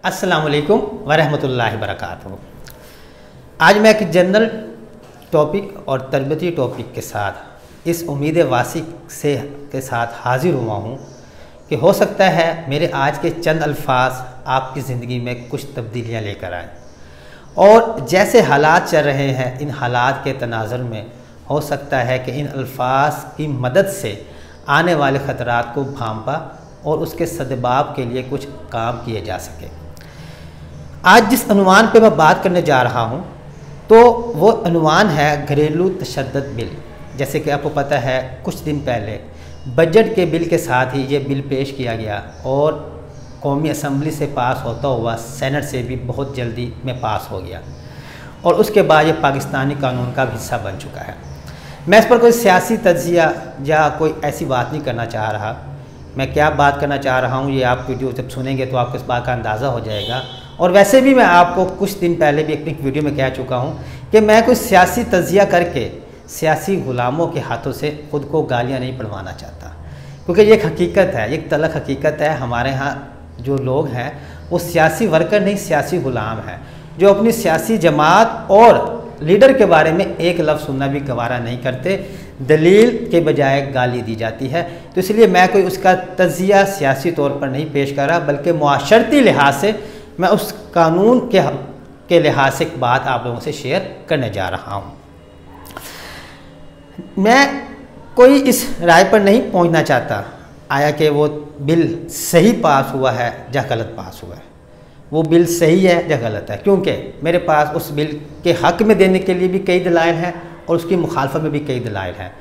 अस्सलाम वालेकुम वरहमतुल्लाहि वबरकातुहू। आज मैं एक जनरल टॉपिक और तरबियती टॉपिक के साथ इस उम्मीद वासी के साथ हाजिर हुआ हूँ कि हो सकता है मेरे आज के चंद अल्फाज आपकी ज़िंदगी में कुछ तब्दीलियाँ लेकर आएँ और जैसे हालात चल रहे हैं इन हालात के तनाज़ुर में हो सकता है कि इन अल्फाज की मदद से आने वाले ख़तरात को भांपा और उसके सदबाब के लिए कुछ काम किए जा सके। आज जिस अनुमान पे मैं बात करने जा रहा हूँ तो वो अनुमान है घरेलू तशद्दुद बिल। जैसे कि आपको पता है कुछ दिन पहले बजट के बिल के साथ ही ये बिल पेश किया गया और कौमी असम्बली से पास होता हुआ सेनेट से भी बहुत जल्दी में पास हो गया और उसके बाद ये पाकिस्तानी कानून का हिस्सा बन चुका है। मैं इस पर कोई सियासी तज्जिया या कोई ऐसी बात नहीं करना चाह रहा। मैं क्या बात करना चाह रहा हूँ ये आप वीडियो जब सुनेंगे तो आपको इस बात का अंदाज़ा हो जाएगा। और वैसे भी मैं आपको कुछ दिन पहले भी एक वीडियो में कह चुका हूँ कि मैं कोई सियासी तज्जिया करके सियासी गुलामों के हाथों से ख़ुद को गालियाँ नहीं पढ़वाना चाहता, क्योंकि ये एक हकीकत है, एक तलख हकीकत है। हमारे यहाँ जो लोग हैं वो सियासी वर्कर नहीं, सियासी गुलाम हैं जो अपनी सियासी जमात और लीडर के बारे में एक लफ्ज़ सुनना भी गवारा नहीं करते, दलील के बजाय गाली दी जाती है। तो इसलिए मैं कोई उसका तज्जिया सियासी तौर पर नहीं पेश कर रहा, बल्कि मुआशरती लिहाज से मैं उस कानून के लिहाज से एक बात आप लोगों से शेयर करने जा रहा हूँ। मैं कोई इस राय पर नहीं पहुँचना चाहता आया कि वो बिल सही पास हुआ है या गलत पास हुआ है, वो बिल सही है या गलत है, क्योंकि मेरे पास उस बिल के हक़ में देने के लिए भी कई दलाइल हैं और उसकी मुखालफत में भी कई दलाइल हैं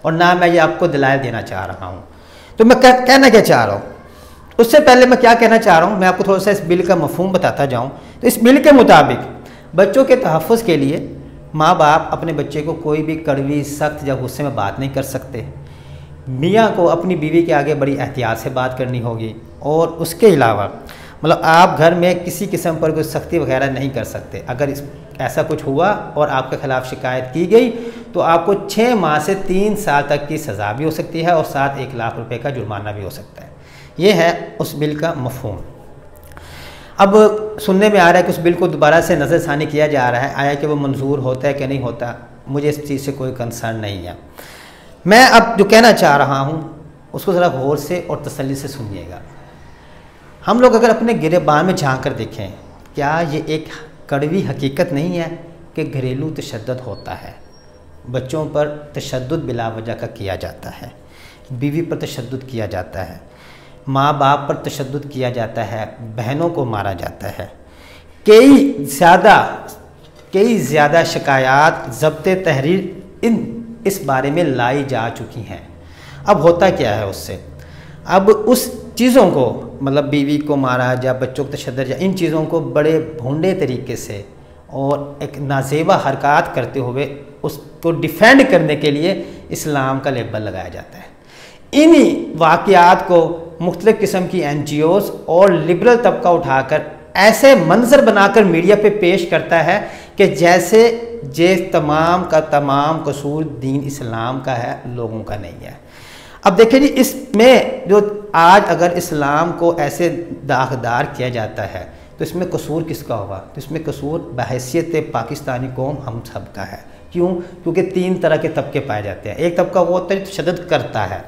और ना मैं ये आपको दलाइल देना चाह रहा हूँ। तो मैं कहना क्या चाह रहा हूँ, उससे पहले मैं क्या कहना चाह रहा हूँ मैं आपको थोड़ा सा इस बिल का मफहूम बताता जाऊँ। तो इस बिल के मुताबिक बच्चों के तहफ़्फ़ुज़ के लिए माँ बाप अपने बच्चे को कोई भी कड़वी सख्त या गुस्से में बात नहीं कर सकते। मियाँ को अपनी बीवी के आगे बड़ी एहतियात से बात करनी होगी और उसके अलावा मतलब आप घर में किसी किस्म पर कोई सख्ती वगैरह नहीं कर सकते। अगर ऐसा कुछ हुआ और आपके ख़िलाफ़ शिकायत की गई तो आपको 6 माह से 3 साल तक की सज़ा भी हो सकती है और साथ 1 लाख रुपए का जुर्माना भी हो सकता है। ये है उस बिल का मफहूम। अब सुनने में आ रहा है कि उस बिल को दोबारा से नज़रसानी किया जा रहा है, आया कि वो मंजूर होता है कि नहीं होता, मुझे इस चीज़ से कोई कंसर्न नहीं है। मैं अब जो कहना चाह रहा हूँ उसको ज़रा गौर से और तसल्ली से सुनिएगा। हम लोग अगर अपने गिरेबान में झांक कर देखें, क्या ये एक कड़वी हकीकत नहीं है कि घरेलू तशद्दुद होता है, बच्चों पर तशद्दुद बिला वजह का किया जाता है, बीवी पर तशद्दुद किया जाता है, माँ बाप पर तशद्दुद किया जाता है, बहनों को मारा जाता है। कई ज़्यादा शिकायत ज़ब्ते तहरीर इस बारे में लाई जा चुकी हैं। अब होता क्या है उससे, अब उस चीज़ों को मतलब बीवी को मारा या बच्चों को तशद्दुद या इन चीज़ों को बड़े भोंडे तरीके से और एक नाजेबा हरकत करते हुए उसको डिफेंड करने के लिए इस्लाम का लेबल लगाया जाता है। इन्हीं वाक़यात को मुख्तलिफ़ किस्म की NGOs और लिबरल तबका उठाकर ऐसे मंजर बनाकर मीडिया पे पेश करता है कि जैसे ये तमाम का तमाम कसूर दीन इस्लाम का है, लोगों का नहीं है। अब देखिए जी, इसमें जो आज अगर इस्लाम को ऐसे दागदार किया जाता है तो इसमें कसूर किसका होगा? तो इसमें कसूर बहैसियत पाकिस्तानी कौम हम सब का है। क्यों? क्योंकि 3 तरह के तबके पाए जाते हैं। एक तबका वो होता है जो तशद्दुद करता है,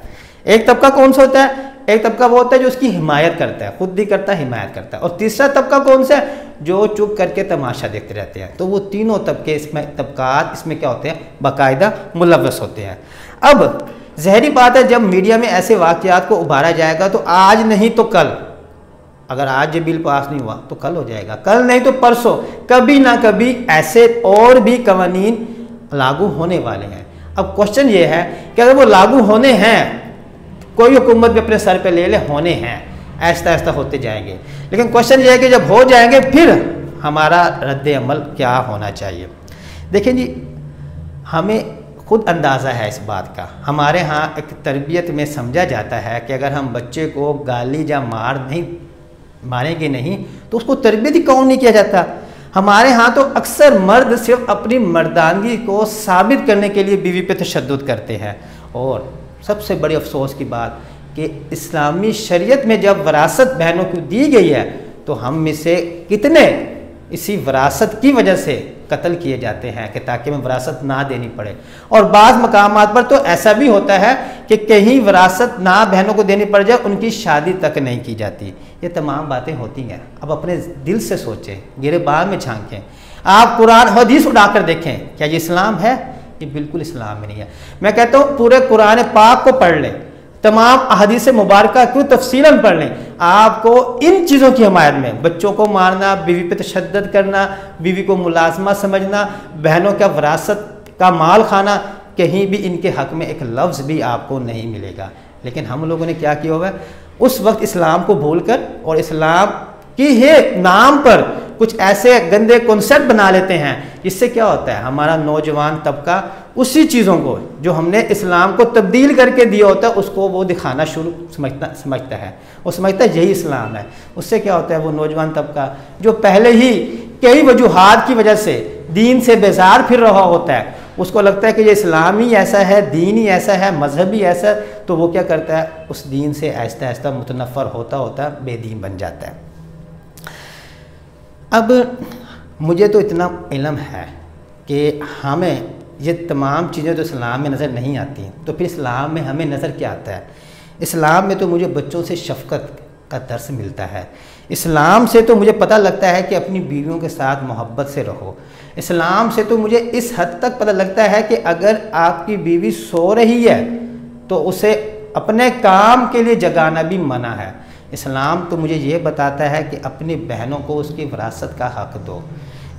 एक तबका कौन सा होता है, एक तबका वो होता है जो उसकी हिमायत करता है, खुद भी करता है, हिमायत करता है, और तीसरा तबका कौन सा है जो चुप करके तमाशा देखते रहते हैं। तो वो तीनों तबके तबकात इसमें क्या होते हैं, बाकायदा मुलव्वस होते हैं। अब ज़हरी बात है, जब मीडिया में ऐसे वाक़यात को उभारा जाएगा तो आज नहीं तो कल, अगर आज ये बिल पास नहीं हुआ तो कल हो जाएगा, कल नहीं तो परसों, कभी ना कभी ऐसे और भी कवानीन लागू होने वाले हैं। अब क्वेश्चन ये है कि अगर वो लागू होने हैं, कोई हुकूमत भी अपने सर पे ले ले, होने हैं, ऐसा ऐसा होते जाएंगे, लेकिन क्वेश्चन ये है कि जब हो जाएंगे फिर हमारा रद्द अमल क्या होना चाहिए। देखिए जी, हमें खुद अंदाज़ा है इस बात का। हमारे यहाँ एक तरबियत में समझा जाता है कि अगर हम बच्चे को गाली या मारेंगे नहीं तो उसको तरबियत ही काउंट नहीं किया जाता। हमारे यहाँ तो अक्सर मर्द सिर्फ अपनी मर्दानगी को साबित करने के लिए बीवी पे तशद्दुद करते हैं। और सबसे बड़ी अफसोस की बात कि इस्लामी शरीयत में जब वरासत बहनों को दी गई है तो हम में से कितने इसी विरासत की वजह से कत्ल किए जाते हैं कि ताकि हमें विरासत ना देनी पड़े। और बाज़ मकामात पर तो ऐसा भी होता है कि कहीं विरासत ना बहनों को देनी पड़ जाए, उनकी शादी तक नहीं की जाती। ये तमाम बातें होती हैं। अब अपने दिल से सोचें, गिरेबान में झांकें, आप कुरान हदीस उड़ाकर देखें, क्या ये इस्लाम है? ये बिल्कुल इस्लाम में नहीं है। मैं कहता हूँ पूरे कुरान पाक को पढ़ लें, तमाम अहदीस मुबारका क्यों तफसीलन पढ़ लें, आपको इन चीज़ों की हमायत में, बच्चों को मारना, बीवी पे तशद्दुद करना, बीवी को मुलाजमा समझना, बहनों का विरासत का माल खाना, कहीं भी इनके हक़ में एक लफ्ज़ भी आपको नहीं मिलेगा। लेकिन हम लोगों ने क्या किया हुआ है, उस वक्त इस्लाम को भूलकर और इस्लाम की ही नाम पर कुछ ऐसे गंदे कॉन्सेप्ट बना लेते हैं, जिससे क्या होता है, हमारा नौजवान तबका उसी चीज़ों को जो हमने इस्लाम को तब्दील करके दिया होता है उसको वो दिखाना शुरू समझता है, वो समझता है यही इस्लाम है। उससे क्या होता है, वो नौजवान तबका जो पहले ही कई वजूहात की वजह से दीन से बेजार फिर रहा होता है, उसको लगता है कि ये इस्लाम ही ऐसा है, दीन ही ऐसा है, मज़हब ही ऐसा, तो वो क्या करता है, उस दीन से आहिस्ता आहिस्ता मुतनफ़र होता होता बेदीन बन जाता है। अब मुझे तो इतना इल्म है कि हमें ये तमाम चीज़ें तो इस्लाम में नज़र नहीं आती, तो फिर इस्लाम में हमें नज़र क्या आता है? इस्लाम में तो मुझे बच्चों से शफ़क़त का दर्स मिलता है। इस्लाम से तो मुझे पता लगता है कि अपनी बीवियों के साथ मोहब्बत से रहो। इस्लाम से तो मुझे इस हद तक पता लगता है कि अगर आपकी बीवी सो रही है तो उसे अपने काम के लिए जगाना भी मना है। इस्लाम तो मुझे ये बताता है कि अपनी बहनों को उसकी विरासत का हक़ दो।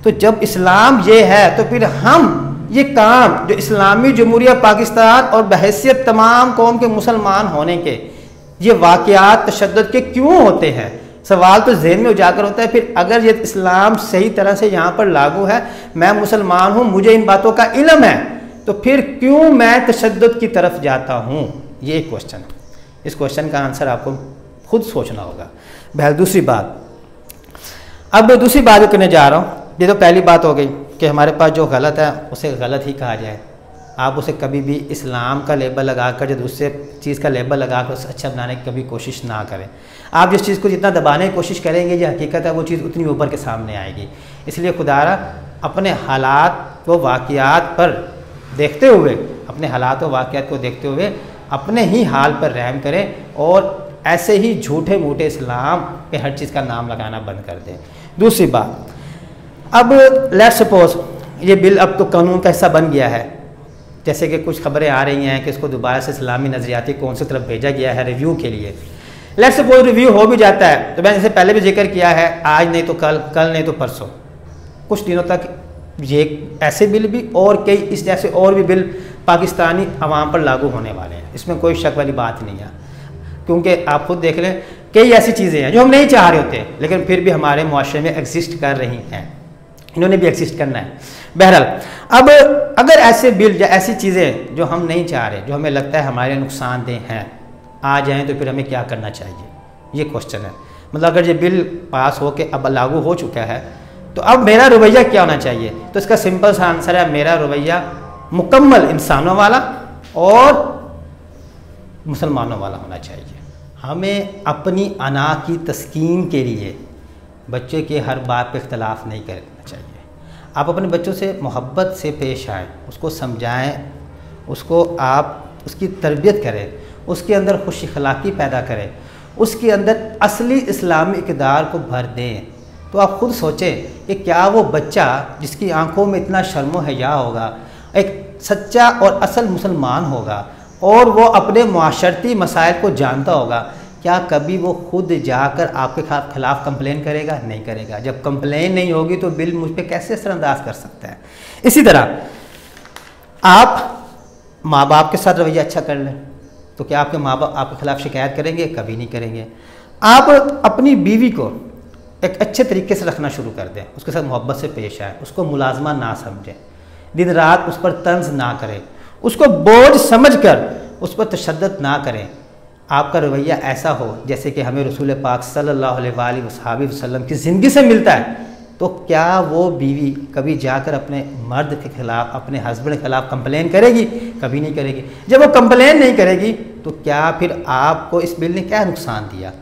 तो जब इस्लाम ये है तो फिर हम ये काम जो इस्लामी जमहूरिया पाकिस्तान और बहैसियत तमाम कौम के मुसलमान होने के ये वाक़यात तशद्दुद के क्यों होते हैं, सवाल तो ज़हन में उजागर होता है। फिर अगर ये इस्लाम सही तरह से यहाँ पर लागू है, मैं मुसलमान हूँ, मुझे इन बातों का इल्म है, तो फिर क्यों मैं तशद्दुद की तरफ जाता हूँ? ये एक क्वेश्चन है। इस क्वेश्चन का आंसर आपको खुद सोचना होगा। बहरहाल दूसरी बात, अब दूसरी बात जो करने जा रहा हूँ, ये तो पहली बात हो गई कि हमारे पास जो गलत है उसे गलत ही कहा जाए। आप उसे कभी भी इस्लाम का लेबल लगाकर जो दूसरे चीज़ का लेबल लगाकर उसे अच्छा बनाने की कभी कोशिश ना करें। आप जिस चीज़ को जितना दबाने की कोशिश करेंगे, ये हकीकत है, वो चीज़ उतनी ऊपर के सामने आएगी। इसलिए खुदारा अपने हालात व वाक़यात पर देखते हुए, अपने हालात व वाक़यात को देखते हुए अपने ही हाल पर रहम करें और ऐसे ही झूठे मूठे इस्लाम पे हर चीज़ का नाम लगाना बंद कर दें। दूसरी बात, अब लेट्स सपोज ये बिल अब तो कानून का हिस्सा बन गया है, जैसे कि कुछ खबरें आ रही हैं कि इसको दोबारा से इस्लामी नज़रियाती कौंसिल की तरफ भेजा गया है रिव्यू के लिए। लेट्स सपोज रिव्यू हो भी जाता है, तो मैंने जैसे पहले भी जिक्र किया है, आज नहीं तो कल, कल नहीं तो परसों, कुछ दिनों तक ये ऐसे बिल भी और कई इस जैसे और भी बिल पाकिस्तानी अवाम पर लागू होने वाले हैं। इसमें कोई शक वाली बात नहीं है, क्योंकि आप खुद देख लें कई ऐसी चीज़ें हैं जो हम नहीं चाह रहे होते, लेकिन फिर भी हमारे मुआशरे में एग्जिस्ट कर रही हैं, इन्होंने भी एग्जिस्ट करना है। बहरहाल अब अगर ऐसे बिल या ऐसी चीज़ें जो हम नहीं चाह रहे, जो हमें लगता है हमारे नुकसानदेह हैं, आ जाएं, तो फिर हमें क्या करना चाहिए, ये क्वेश्चन है। मतलब अगर ये बिल पास हो के अब लागू हो चुका है, तो अब मेरा रवैया क्या होना चाहिए? तो इसका सिंपल सा आंसर है, मेरा रवैया मुकम्मल इंसानों वाला और मुसलमानों वाला होना चाहिए। हमें अपनी अना की तस्कीन के लिए बच्चे के हर बात पे इख्तलाफ नहीं करना चाहिए। आप अपने बच्चों से मोहब्बत से पेश आएँ, उसको समझाएं, उसको आप उसकी तरबियत करें, उसके अंदर खुश अखलाक़ी पैदा करें, उसके अंदर असली इस्लामी इक़दार को भर दें। तो आप खुद सोचें कि क्या वो बच्चा जिसकी आंखों में इतना शर्मो हया होगा एक सच्चा और असल मुसलमान होगा और वो अपने माशरती मसाइल को जानता होगा, क्या कभी वो खुद जाकर आपके खिलाफ कंप्लेन करेगा? नहीं करेगा। जब कंप्लेन नहीं होगी तो बिल मुझ पर कैसे असरअंदाज कर सकता है? इसी तरह आप माँ बाप के साथ रवैया अच्छा कर लें, तो क्या आपके माँ बाप आपके खिलाफ शिकायत करेंगे? कभी नहीं करेंगे। आप अपनी बीवी को एक अच्छे तरीके से रखना शुरू कर दें, उसके साथ मोहब्बत से पेश आए, उसको मुलाजमा ना समझें, दिन रात उस पर तंज ना करें, उसको बोझ समझकर उस पर तशद्दुद ना करें। आपका रवैया ऐसा हो जैसे कि हमें रसूल पाक सल्लल्लाहु अलैहि वसल्लम की ज़िंदगी से मिलता है, तो क्या वो बीवी कभी जाकर अपने मर्द के ख़िलाफ़, अपने हस्बैंड के ख़िलाफ़ कंप्लेन करेगी? कभी नहीं करेगी। जब वो कंप्लेन नहीं करेगी तो क्या फिर आपको इस बिल ने क्या नुकसान दिया?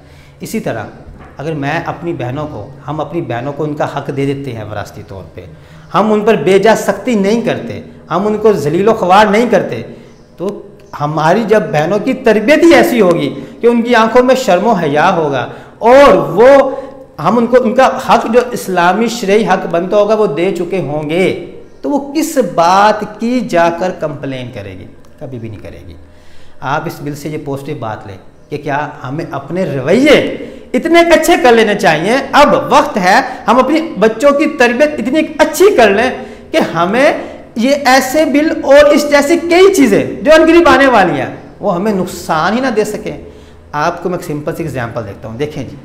इसी तरह अगर मैं अपनी बहनों को, हम अपनी बहनों को उनका हक दे देते हैं विरासती तौर पे, हम उन पर बेजा सख्ती नहीं करते, हम उनको जलीलो ख्वार नहीं करते, तो हमारी जब बहनों की तरबियत ही ऐसी होगी कि उनकी आंखों में शर्म व हया होगा और वो हम उनको उनका हक जो इस्लामी शरई हक बनता होगा वो दे चुके होंगे, तो वो किस बात की जाकर कंप्लेन करेगी? कभी भी नहीं करेगी। आप इस बिल से ये पॉजिटिव बात लें कि क्या हमें अपने रवैये इतने अच्छे कर लेने चाहिए। अब वक्त है हम अपनी बच्चों की तरबियत इतनी अच्छी कर लें कि हमें ये ऐसे बिल और इस जैसी कई चीज़ें जो अनकरीब आने वाली हैं वो हमें नुकसान ही ना दे सकें। आपको मैं एक सिंपल सी एग्जांपल देखता हूँ। देखें जी,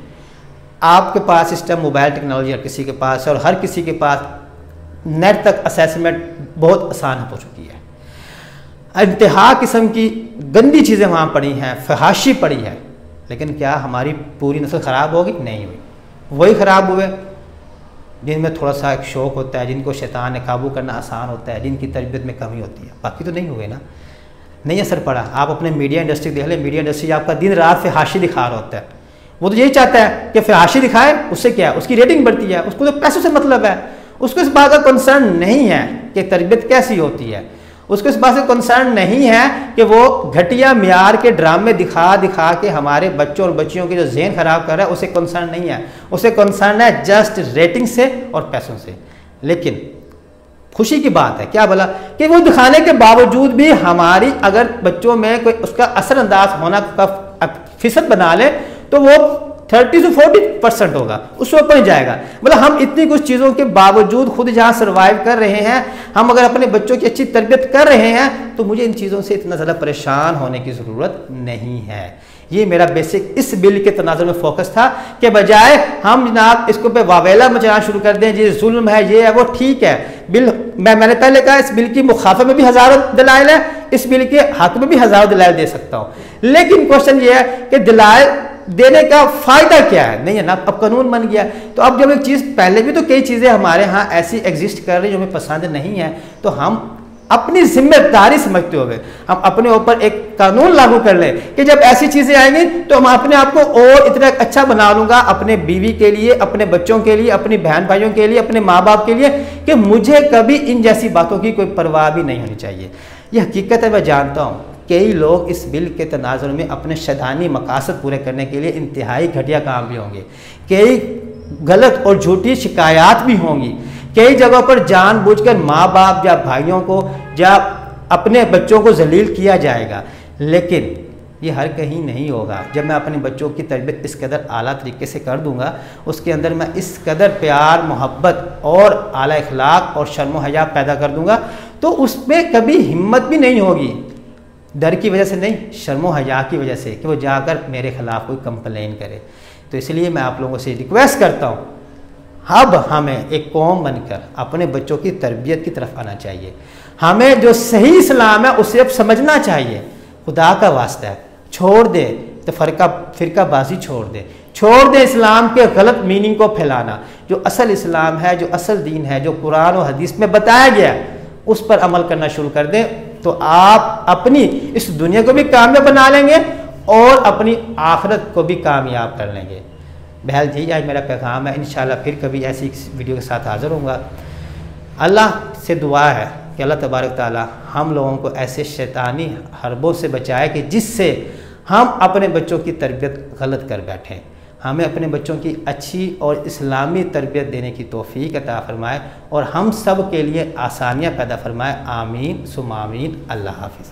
आपके पास इस टाइम मोबाइल टेक्नोलॉजी हर किसी के पास है और हर किसी के पास नेट तक असेसमेंट बहुत आसान हो चुकी है। इंतहा किस्म की गंदी चीज़ें वहाँ पड़ी हैं, फहाशी पड़ी है, लेकिन क्या हमारी पूरी नस्ल ख़राब होगी? नहीं हुई। वही ख़राब हुए जिनमें थोड़ा सा एक शौक़ होता है, जिनको शैतान ने काबू करना आसान होता है, जिनकी तरबियत में कमी होती है, बाकी तो नहीं हुए ना, नहीं असर पड़ा। आप अपने मीडिया इंडस्ट्री देख लें, मीडिया इंडस्ट्री आपका दिन रात फहाशी दिखा रहा होता है। वो तो यही चाहता है कि फहाशी दिखाए, उससे क्या है, उसकी रेटिंग बढ़ती है, उसको तो पैसों से मतलब है, उसको इस बात का कंसर्न नहीं है कि तरबियत कैसी होती है, उसको इस बात से कंसर्न नहीं है कि वो घटिया म्यार के ड्रामे दिखा दिखा के हमारे बच्चों और बच्चियों की जो ज़हन ख़राब कर रहा है, उसे कंसर्न नहीं है, उसे कंसर्न है जस्ट रेटिंग से और पैसों से। लेकिन खुशी की बात है क्या बोला कि वो दिखाने के बावजूद भी हमारी अगर बच्चों में कोई उसका असरअंदाज होना का फीसद बना ले तो वो 30 से 40% होगा, उससे ऊपर ही जाएगा। मतलब हम इतनी कुछ चीज़ों के बावजूद खुद जहाँ सर्वाइव कर रहे हैं, हम अगर अपने बच्चों की अच्छी तरबियत कर रहे हैं तो मुझे इन चीज़ों से इतना ज़्यादा परेशान होने की ज़रूरत नहीं है। ये मेरा बेसिक इस बिल के तनाजुर में फोकस था कि बजाय हम जनाब इसको पे वावेला मचाना शुरू कर दें, ये जुल्म है, ये है, वो ठीक है। बिल मैंने पहले कहा इस बिल की मुखाफे में भी हज़ारों दलाइल है, इस बिल के हक में भी हज़ारों दलाइल दे सकता हूँ, लेकिन क्वेश्चन ये है कि दलाइल देने का फायदा क्या है? नहीं है ना, अब कानून बन गया। तो अब जब एक चीज़, पहले भी तो कई चीज़ें हमारे यहाँ ऐसी एग्जिस्ट कर रही जो हमें पसंद नहीं है, तो हम अपनी जिम्मेदारी समझते हुए हम अपने ऊपर एक कानून लागू कर लें कि जब ऐसी चीज़ें आएंगी तो हम अपने आप को और इतना अच्छा बना लूँगा, अपने बीवी के लिए, अपने बच्चों के लिए, अपनी बहन भाइयों के लिए, अपने माँ बाप के लिए, कि मुझे कभी इन जैसी बातों की कोई परवाह भी नहीं होनी चाहिए। ये हकीकत है, मैं जानता हूँ कई लोग इस बिल के तनाजुर में अपने शैतानी मकासद पूरे करने के लिए इंतहाई घटिया काम भी होंगे, कई गलत और झूठी शिकायत भी होंगी, कई जगहों पर जानबूझकर माँ बाप या भाइयों को या अपने बच्चों को जलील किया जाएगा। लेकिन ये हर कहीं नहीं होगा। जब मैं अपने बच्चों की तरबियत इस कदर आला तरीके से कर दूंगा, उसके अंदर मैं इस कदर प्यार, मोहब्बत और आला इखलाक और शर्म व हया पैदा कर दूंगा, तो उसमें कभी हिम्मत भी नहीं होगी, डर की वजह से नहीं, शर्म व हया की वजह से, कि वो जाकर मेरे खिलाफ कोई कंप्लेन करे। तो इसलिए मैं आप लोगों से रिक्वेस्ट करता हूँ, अब हमें एक कौम बनकर अपने बच्चों की तरबियत की तरफ आना चाहिए। हमें जो सही इस्लाम है उसे अब समझना चाहिए। खुदा का वास्ता है, छोड़ दे तो फ़िरकाबाजी छोड़ दे इस्लाम के गलत मीनिंग को फैलाना। जो असल इस्लाम है, जो असल दीन है, जो कुरान और हदीस में बताया गया, उस पर अमल करना शुरू कर दें, तो आप अपनी इस दुनिया को भी कामयाब बना लेंगे और अपनी आखिरत को भी कामयाब कर लेंगे। बहल जी, आज मेरा पैगाम है। इंशाल्लाह फिर कभी ऐसी वीडियो के साथ हाज़िर होऊंगा। अल्लाह से दुआ है कि अल्लाह तबारक ताला हम लोगों को ऐसे शैतानी हरबों से बचाए कि जिससे हम अपने बच्चों की तरबियत गलत कर बैठें। हमें अपने बच्चों की अच्छी और इस्लामी तरबियत देने की तौफीक अता फरमाए और हम सब के लिए आसानियाँ पैदा फरमाए। आमीन सुम आमीन। अल्लाह हाफिज़।